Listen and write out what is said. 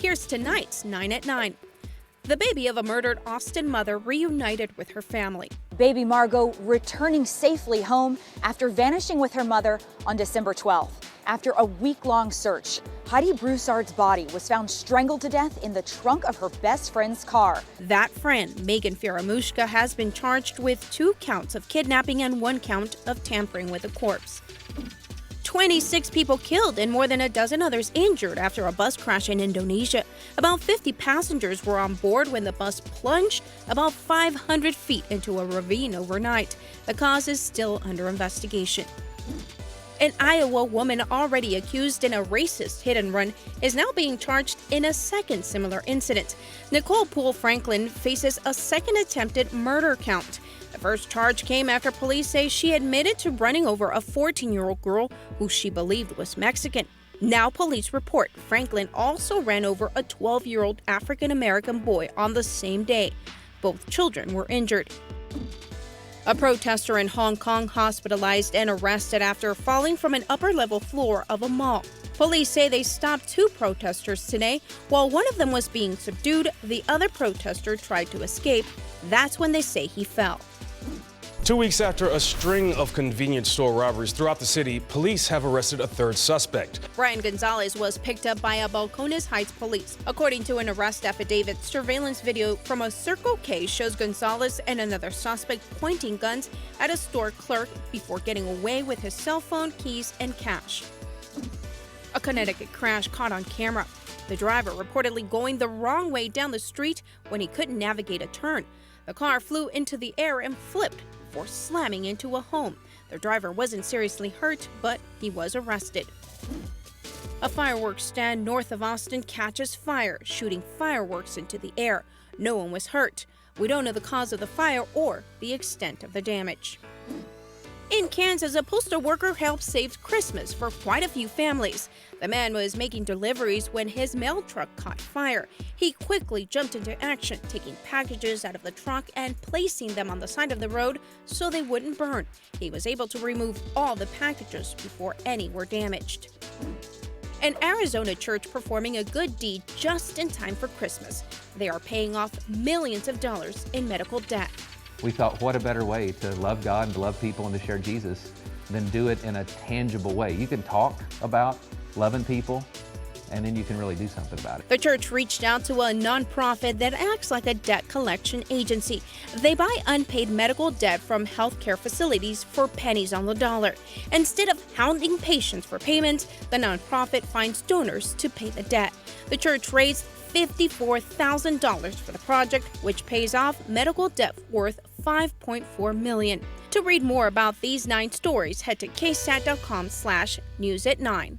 Here's tonight's 9 at 9. The baby of a murdered Austin mother reunited with her family. Baby Margot returning safely home after vanishing with her mother on December 12th. After a week-long search, Heidi Broussard's body was found strangled to death in the trunk of her best friend's car. That friend, Megan Faramushka, has been charged with 2 counts of kidnapping and 1 count of tampering with a corpse. 26 people killed and more than a dozen others injured after a bus crash in Indonesia. About 50 passengers were on board when the bus plunged about 500 feet into a ravine overnight. The cause is still under investigation. An Iowa woman already accused in a racist hit-and-run is now being charged in a second similar incident. Nicole Poole Franklin faces a second attempted murder count. The first charge came after police say she admitted to running over a 14-year-old girl who she believed was Mexican. Now police report Franklin also ran over a 12-year-old African-American boy on the same day. Both children were injured. A protester in Hong Kong hospitalized and arrested after falling from an upper-level floor of a mall. Police say they stopped 2 protesters today. While one of them was being subdued, the other protester tried to escape. That's when they say he fell. 2 weeks after a string of convenience store robberies throughout the city, police have arrested a 3rd suspect. Brian Gonzalez was picked up by a Balcones Heights police. According to an arrest affidavit, surveillance video from a Circle K shows Gonzalez and another suspect pointing guns at a store clerk before getting away with his cell phone, keys, and cash. A Connecticut crash caught on camera. The driver reportedly going the wrong way down the street when he couldn't navigate a turn. The car flew into the air and flipped before slamming into a home. The driver wasn't seriously hurt, but he was arrested. A fireworks stand north of Austin catches fire, shooting fireworks into the air. No one was hurt. We don't know the cause of the fire or the extent of the damage. In Kansas, a postal worker helped save Christmas for quite a few families. The man was making deliveries when his mail truck caught fire. He quickly jumped into action, taking packages out of the truck and placing them on the side of the road so they wouldn't burn. He was able to remove all the packages before any were damaged. An Arizona church performing a good deed just in time for Christmas. They are paying off millions of dollars in medical debt. We thought, what a better way to love God and to love people and to share Jesus than do it in a tangible way. You can talk about loving people, and then you can really do something about it. The church reached out to a nonprofit that acts like a debt collection agency. They buy unpaid medical debt from healthcare facilities for pennies on the dollar. Instead of hounding patients for payments, the nonprofit finds donors to pay the debt. The church raised $54,000 for the project, which pays off medical debt worth $5.4 million. To read more about these 9 stories, head to ksat.com/newsat9.